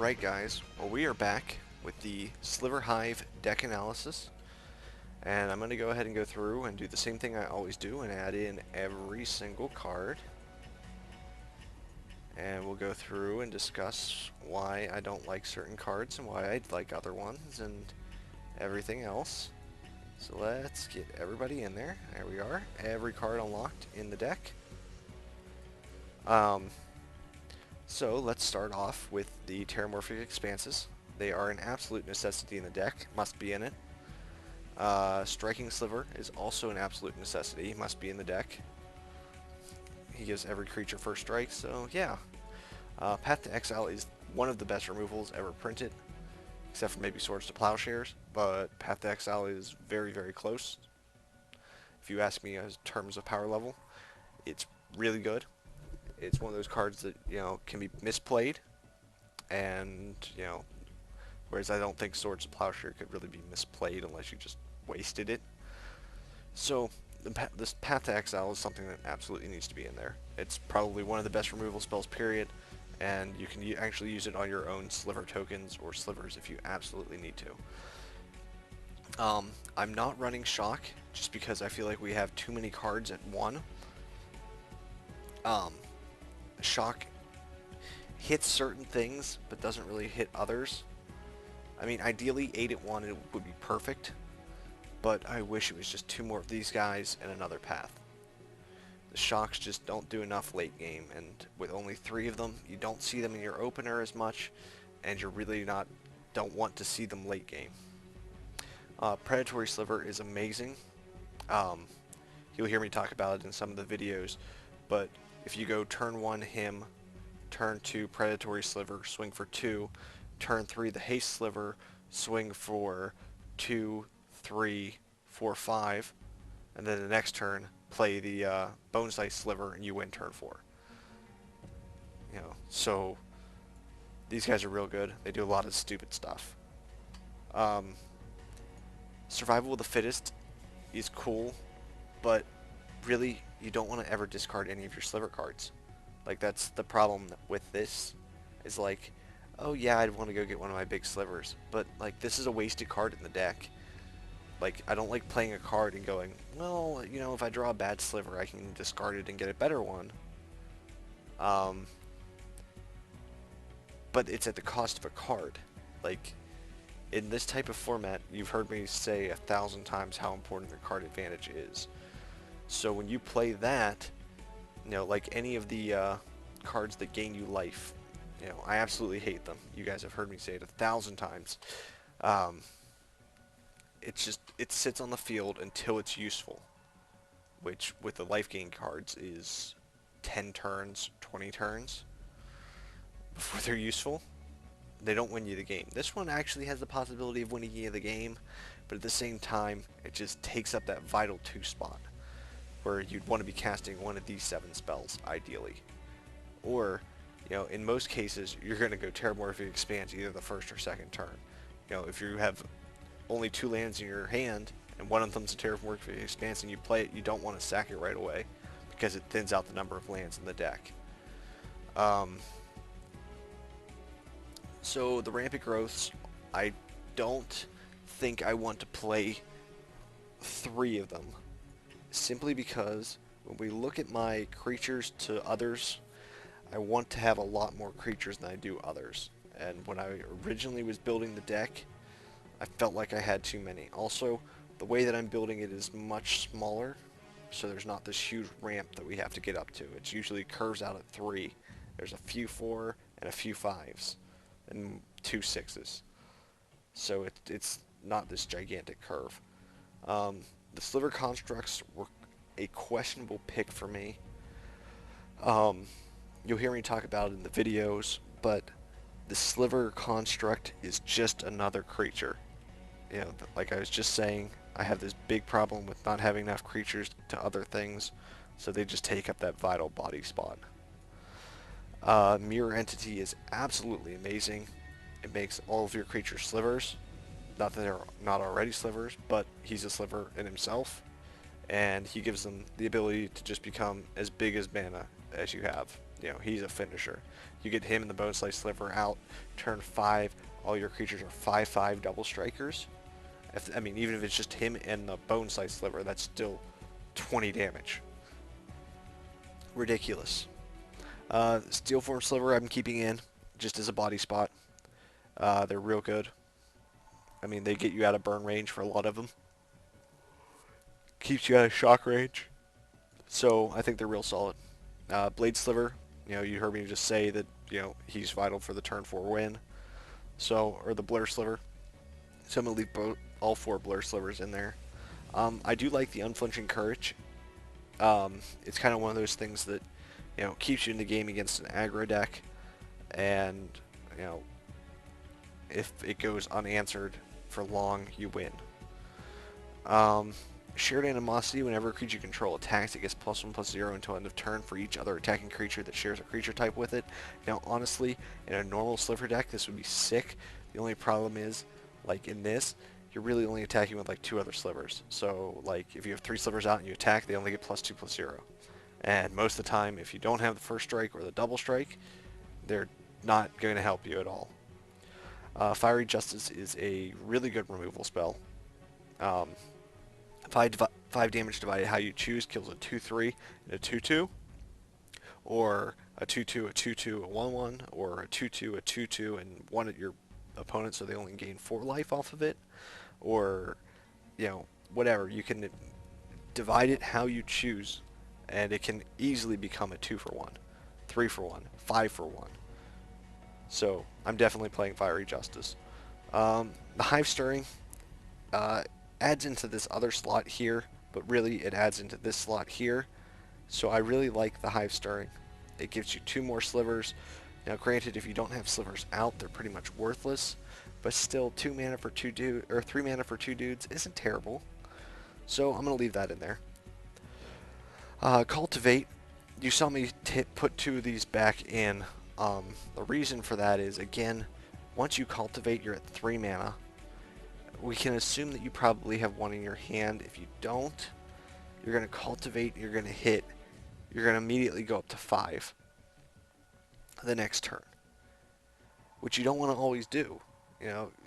Alright guys, well we are back with the Sliver Hive deck analysis, and I'm going to go ahead and go through and do the same thing I always do and add in every single card, and we'll go through and discuss why I don't like certain cards and why I like other ones and everything else. So let's get everybody in there. There we are, every card unlocked in the deck. So let's start off with the Terramorphic Expanses. They are an absolute necessity in the deck, must be in it. Striking Sliver is also an absolute necessity, must be in the deck. He gives every creature first strike, so yeah. Path to Exile is one of the best removals ever printed, except for maybe Swords to Plowshares, but Path to Exile is very, very close. If you ask me in terms of power level, it's really good. It's one of those cards that, can be misplayed, and, whereas I don't think Swords to Plowshare could really be misplayed unless you just wasted it. So, this Path to Exile is something that absolutely needs to be in there. It's probably one of the best removal spells, period, and you can actually use it on your own Sliver tokens or Slivers if you absolutely need to. I'm not running Shock, just because I feel like we have too many cards at one. Shock hits certain things, but doesn't really hit others. I mean, ideally 8 at 1 it would be perfect, but I wish it was just 2 more of these guys and another path. The Shocks just don't do enough late game, and with only 3 of them, you don't see them in your opener as much, and you really don't want to see them late game. Predatory Sliver is amazing. You'll hear me talk about it in some of the videos, but if you go turn 1 him, turn 2 Predatory Sliver, swing for 2, turn 3 the Haste Sliver, swing for 2, 3, 4, 5, and then the next turn play the Bone Slice Sliver and you win turn 4. So these guys are real good. They do a lot of stupid stuff. Survival of the Fittest is cool, but really, you don't want to ever discard any of your Sliver cards. Like, that's the problem with this, is like, oh yeah, I'd want to go get one of my big Slivers, but like, this is a wasted card in the deck. Like, I don't like playing a card and going, well, if I draw a bad Sliver, I can discard it and get a better one. But it's at the cost of a card. Like, in this type of format, you've heard me say 1,000 times how important the card advantage is. So when you play that, like any of the cards that gain you life, I absolutely hate them. You guys have heard me say it 1,000 times. It sits on the field until it's useful, which with the life gain cards is 10 turns, 20 turns before they're useful. They don't win you the game. This one actually has the possibility of winning you the game, but at the same time, it just takes up that vital 2 spot, where you'd want to be casting one of these 7 spells, ideally. Or, in most cases, you're going to go Terramorphic Expanse either the first or second turn. If you have only 2 lands in your hand, and one of them's a Terramorphic Expanse and you play it, you don't want to sack it right away, because it thins out the number of lands in the deck. So, the Rampant Growths, I don't think I want to play 3 of them. Simply because when we look at my creatures to others, I want to have a lot more creatures than I do others. And when I originally was building the deck, I felt like I had too many. Also, the way that I'm building it is much smaller, so there's not this huge ramp that we have to get up to. It usually curves out at 3. There's a few 4 and a few 5s, and 2 6s. So it's not this gigantic curve. The Sliver Constructs were a questionable pick for me. You'll hear me talk about it in the videos, but the Sliver Construct is just another creature. Like I was just saying, I have this big problem with not having enough creatures to other things, so they just take up that vital body spot. Mirror Entity is absolutely amazing. It makes all of your creatures Slivers. Not that they're not already Slivers, but he's a Sliver in himself, and he gives them the ability to just become as big as mana as you have. he's a finisher. You get him and the Bone Slice Sliver out, turn 5, all your creatures are 5/5 double strikers. I mean, even if it's just him and the Bone Slice Sliver, that's still 20 damage. Ridiculous. Steel Form Sliver I'm keeping in, just as a body spot. They're real good. I mean, they get you out of burn range for a lot of them. Keeps you out of shock range. So I think they're real solid. Blade Sliver, you heard me just say that, he's vital for the turn 4 win. So, or the Blur Sliver. So I'm going to leave all 4 Blur Slivers in there. I do like the Unflinching Courage. It's kind of one of those things that, keeps you in the game against an aggro deck. And, if it goes unanswered for long, you win. Shared Animosity, whenever a creature you control attacks, it gets +1/+0 until end of turn for each other attacking creature that shares a creature type with it. Now, honestly, in a normal Sliver deck, this would be sick. The only problem is, like in this, you're really only attacking with like 2 other Slivers. So, like, if you have 3 Slivers out and you attack, they only get +2/+0. And most of the time, if you don't have the first strike or the double strike, they're not going to help you at all. Fiery Justice is a really good removal spell. 5 damage divided how you choose kills a 2/3 and a 2/2, or a 2/2, a 2/2, a 1/1, or a 2/2, a 2/2, and 1 at your opponent, so they only gain 4 life off of it, or whatever. You can divide it how you choose, and it can easily become a 2-for-1, 3-for-1, 5-for-1. So I'm definitely playing Fiery Justice. The Hive Stirring adds into this other slot here, but really it adds into this slot here. So I really like the Hive Stirring. It gives you 2 more Slivers. Now granted, if you don't have Slivers out, they're pretty much worthless, but still 2 mana for 3 mana for 2 dudes isn't terrible. So I'm gonna leave that in there. Cultivate. You saw me put 2 of these back in. The reason for that is, again, once you cultivate, you're at 3 mana. We can assume that you probably have 1 in your hand. If you don't, you're going to cultivate, you're going to hit, you're going to immediately go up to 5 the next turn, which you don't want to always do.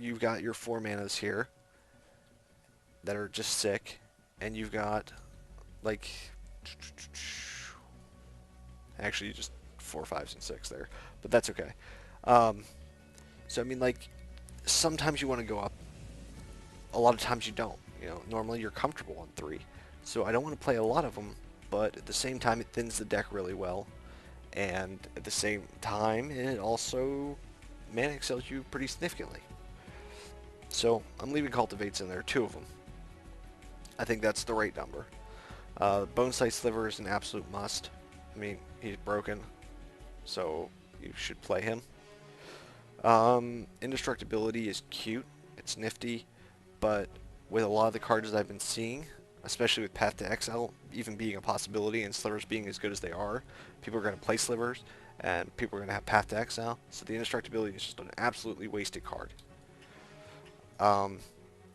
You've got your 4 manas here that are just sick, and you've got, like, actually just 4, 5s, and 6 there, but that's okay. So I mean, like, sometimes you want to go up. A lot of times you don't. Normally you're comfortable on 3. So I don't want to play a lot of them, but at the same time it thins the deck really well. And at the same time it also mana excels you pretty significantly. So I'm leaving Cultivates in there, 2 of them. I think that's the right number. Bone Slice Sliver is an absolute must. I mean, he's broken, so you should play him. Indestructibility is cute. It's nifty. But with a lot of the cards that I've been seeing, especially with Path to Exile even being a possibility and Slivers being as good as they are, people are going to play Slivers and people are going to have Path to Exile, so the Indestructibility is just an absolutely wasted card.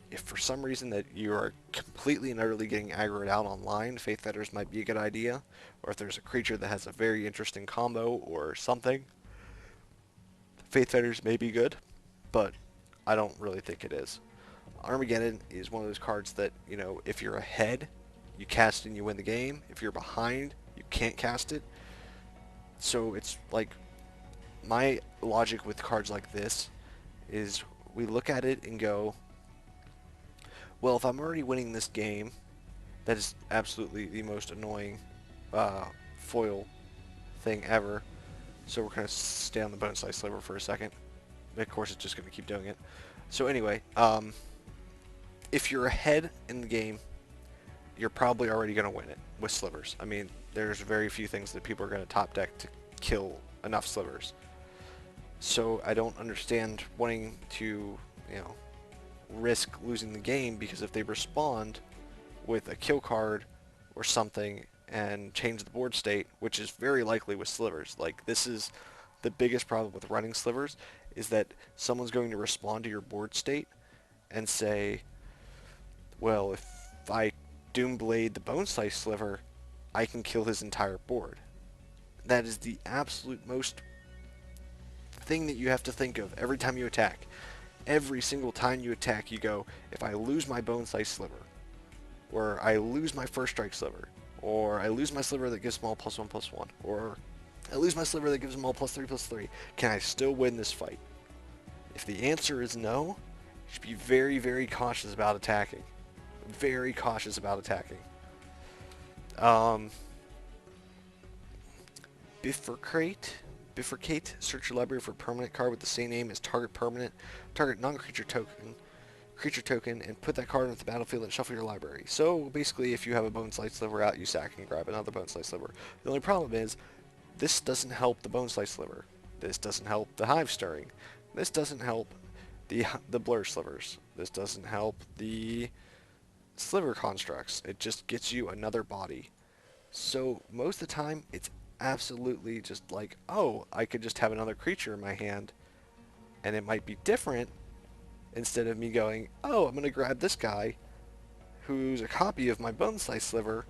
If for some reason that you are completely and utterly getting aggroed out online, Faith Fetters might be a good idea, or if there's a creature that has a very interesting combo or something, Faith Fetters may be good, but I don't really think it is. Armageddon is one of those cards that, if you're ahead, you cast it and you win the game. If you're behind, you can't cast it. So it's like, my logic with cards like this is we look at it and go, well, if I'm already winning this game, that is absolutely the most annoying foil thing ever. So we're going to stay on the Bone Slice Sliver for a second. Of course, it's just going to keep doing it. So anyway, if you're ahead in the game, you're probably already going to win it with Slivers. I mean, there's very few things that people are going to top deck to kill enough Slivers. So I don't understand wanting to, risk losing the game, because if they respond with a kill card or something and change the board state, which is very likely with Slivers, like, this is the biggest problem with running Slivers, is that someone's going to respond to your board state and say, well, if I Doomblade the Bone Slice Sliver, I can kill his entire board. That is the absolute most thing that you have to think of every time you attack. Every single time you attack, you go, if I lose my Bone Slice Sliver, or I lose my First Strike Sliver, or I lose my Sliver that gives them all +1/+1, or I lose my Sliver that gives them all +3/+3, can I still win this fight? If the answer is no, you should be very, very cautious about attacking. Very cautious about attacking. Bifurcate. Bifurcate. Search your library for a permanent card with the same name as target non-creature token, and put that card into the battlefield and shuffle your library. So basically, if you have a Bone Slice Sliver out, you sack and grab another Bone Slice Sliver. The only problem is, this doesn't help the Bone Slice Sliver. This doesn't help the Hive Stirring. This doesn't help the Blur Slivers. This doesn't help the Sliver Constructs. It just gets you another body. So most of the time, it's absolutely just like, oh, I could just have another creature in my hand, and it might be different, instead of me going, oh, I'm going to grab this guy who's a copy of my Bone Slice Sliver,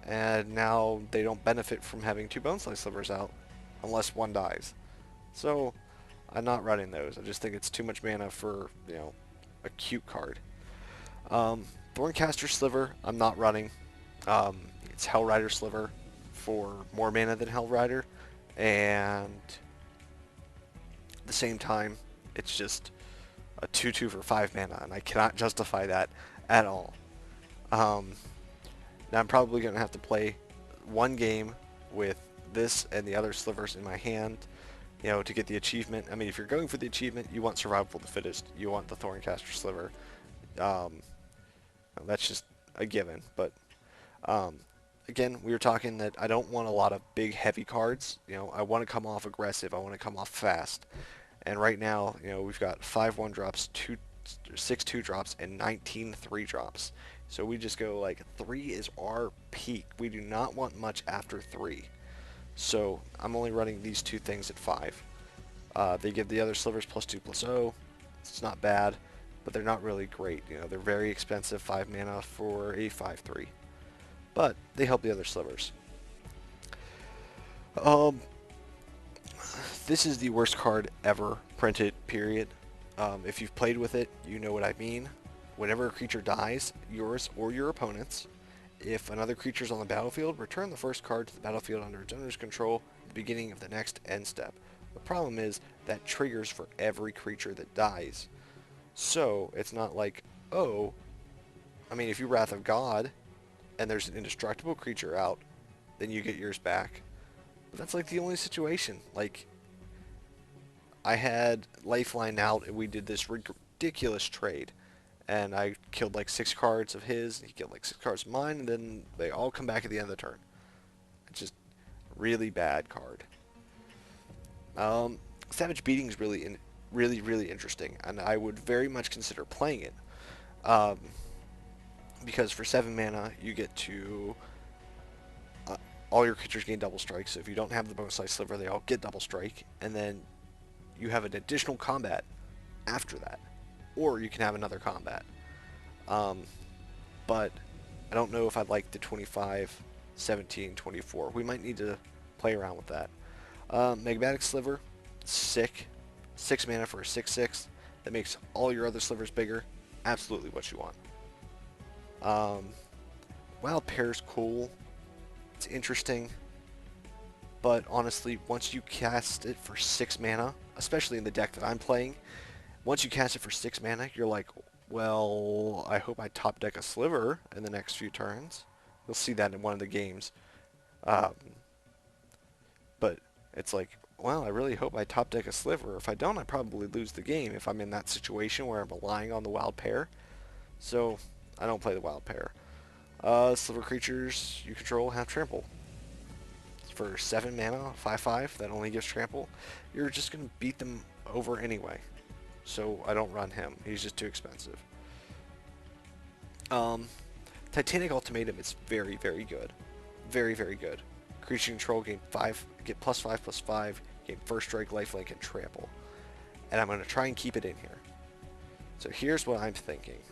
and now they don't benefit from having two Bone Slice Slivers out unless one dies. So I'm not running those. I just think it's too much mana for, a cute card. Thorncaster Sliver, I'm not running. It's Hellrider Sliver for more mana than Hellrider, and at the same time, it's just a 2/2 for 5 mana, and I cannot justify that at all. Now I'm probably going to have to play one game with this and the other slivers in my hand, to get the achievement. I mean, if you're going for the achievement, you want Survival of the Fittest. You want the Thorncaster Sliver. That's just a given. But again, we were talking that I don't want a lot of big, heavy cards. I want to come off aggressive. I want to come off fast. And right now, we've got 5 1-drops, 6 2-drops, and 19 3-drops. So we just go like 3 is our peak. We do not want much after 3. So I'm only running these two things at 5. They give the other slivers +2/+0. It's not bad, but they're not really great. They're very expensive, 5 mana for a 5/3. But they help the other slivers. This is the worst card ever printed, period. If you've played with it, you know what I mean. Whenever a creature dies, yours or your opponent's, if another creature is on the battlefield, return the first card to the battlefield under its owner's control at the beginning of the next end step. The problem is that triggers for every creature that dies. So it's not like, oh, I mean, if you Wrath of God and there's an indestructible creature out, then you get yours back. But that's like the only situation. Like, I had Lifeline out and we did this ridiculous trade. And I killed like 6 cards of his, he killed like 6 cards of mine, and then they all come back at the end of the turn. It's just really bad card. Savage Beating is really interesting, and I would very much consider playing it. Because for 7 mana, you get to all your creatures gain double strike. So if you don't have the Bone Slice Sliver, they all get double strike, and then you have an additional combat after that, or you can have another combat. But I don't know if I'd like the 25, 17, 24. We might need to play around with that. Magmatic Sliver, sick. 6 mana for a 6/6. That makes all your other slivers bigger. Absolutely what you want. Wild Pear's cool. It's interesting. But honestly, once you cast it for 6 mana, especially in the deck that I'm playing, once you cast it for 6 mana, you're like, well, I hope I top deck a Sliver in the next few turns. You'll see that in one of the games. But it's like, well, I really hope I top deck a Sliver. If I don't, I probably lose the game if I'm in that situation where I'm relying on the Wild Pear. So I don't play the Wild Pear. Sliver creatures you control have trample. For 7 mana, 5/5, that only gives trample. You're just going to beat them over anyway. So I don't run him. He's just too expensive. Titanic Ultimatum is very, very good. Very, very good. Creature control, get +5/+5, gain first strike, lifelink, and trample. And I'm going to try and keep it in here. So here's what I'm thinking.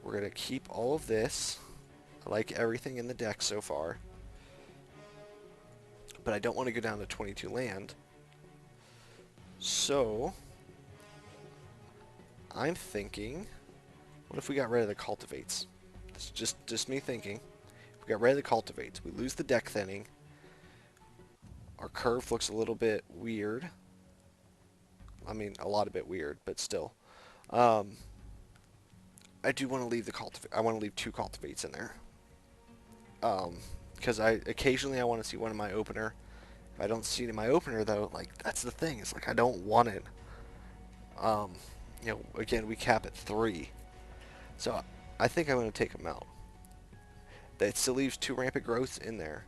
We're going to keep all of this. I like everything in the deck so far. but I don't want to go down to 22 land. So I'm thinking, what if we got rid of the cultivates? It's just me thinking. If we got rid of the cultivates, we lose the deck thinning. Our curve looks a little bit weird. I mean, a lot of bit weird, but still. I do want to leave the cultivate. I want to leave 2 cultivates in there. Because occasionally I want to see one in my opener. If I don't see it in my opener, though, like, that's the thing. It's like I don't want it. You know, again, we cap at 3. So I think I'm going to take them out. That still leaves 2 rampant growths in there.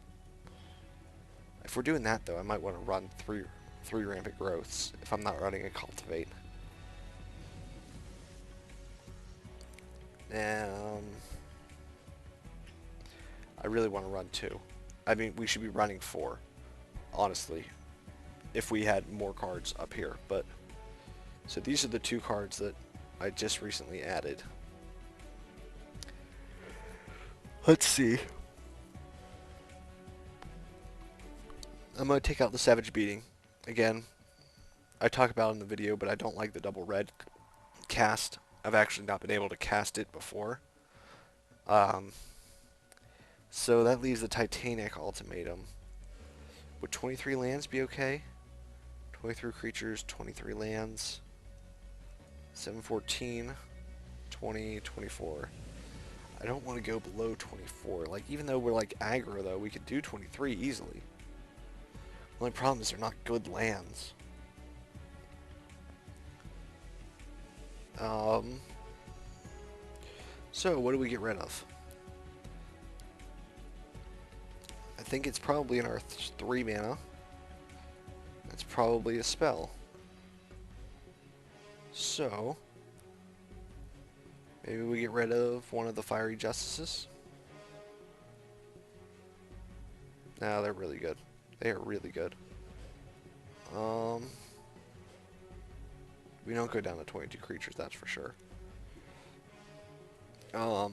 If we're doing that, though, I might want to run three rampant growths if I'm not running a cultivate. I really want to run 2. I mean, we should be running 4, honestly, if we had more cards up here. But so these are the 2 cards that I just recently added. Let's see. I'm going to take out the Savage Beating. Again, I talk about it in the video, but I don't like the double red cast. I've actually not been able to cast it before. So that leaves the Titanic Ultimatum. Would 23 lands be okay? 23 creatures, 23 lands. 714, 20, 24. I don't want to go below 24. Like, even though we're like aggro, though, we could do 23 easily. The only problem is they're not good lands. So what do we get rid of? I think it's probably in our 3 mana. It's probably a spell. So maybe we get rid of one of the Fiery Justices. No, they're really good. They are really good. We don't go down to 22 creatures, that's for sure. I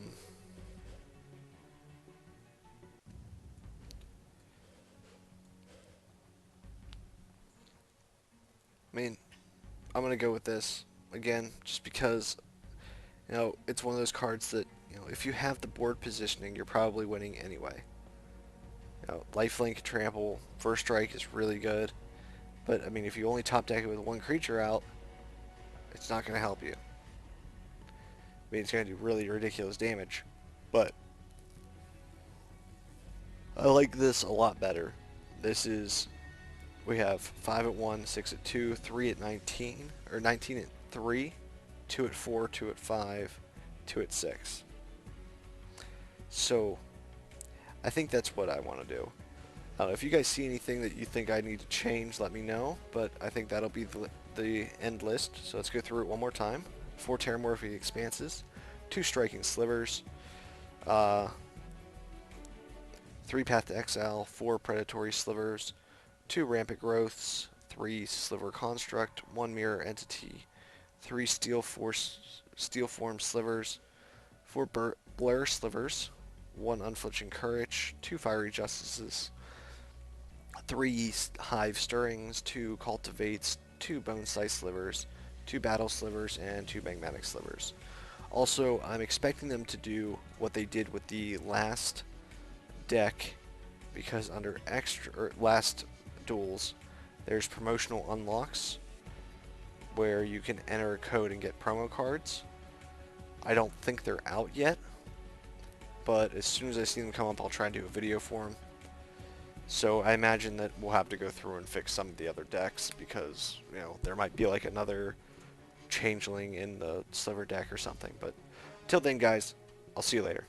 mean, I'm going to go with this, again, just because, you know, it's one of those cards that, you know, if you have the board positioning, you're probably winning anyway. You know, Lifelink, Trample, First Strike is really good, but, I mean, if you only top deck it with 1 creature out, it's not going to help you. I mean, it's going to do really ridiculous damage, but I like this a lot better. This is, we have 5 at 1, 6 at 2, 3 at 19, or 19 at 3, 2 at 4, 2 at 5, 2 at 6. So, I think that's what I want to do. If you guys see anything that you think I need to change, let me know, but I think that'll be the end list. So let's go through it one more time. 4 Terramorphic Expanses, 2 Striking Slivers, 3 Path to Exile, 4 Predatory Slivers, 2 Rampant Growths, 3 Sliver Construct, 1 Mirror Entity, 3 Steel Form Slivers, 4 Blur Slivers, 1 Unflinching Courage, 2 Fiery Justices, 3 Hive Stirrings, 2 Cultivates, 2 Bone Size Slivers, 2 Battle Slivers, and 2 Magmatic Slivers. Also, I'm expecting them to do what they did with the last deck, because under last duels, there's promotional unlocks where you can enter a code and get promo cards. I don't think they're out yet, but as soon as I see them come up, I'll try and do a video for them. So I imagine that we'll have to go through and fix some of the other decks, because, you know, there might be like another changeling in the Sliver deck or something. But till then, guys, I'll see you later.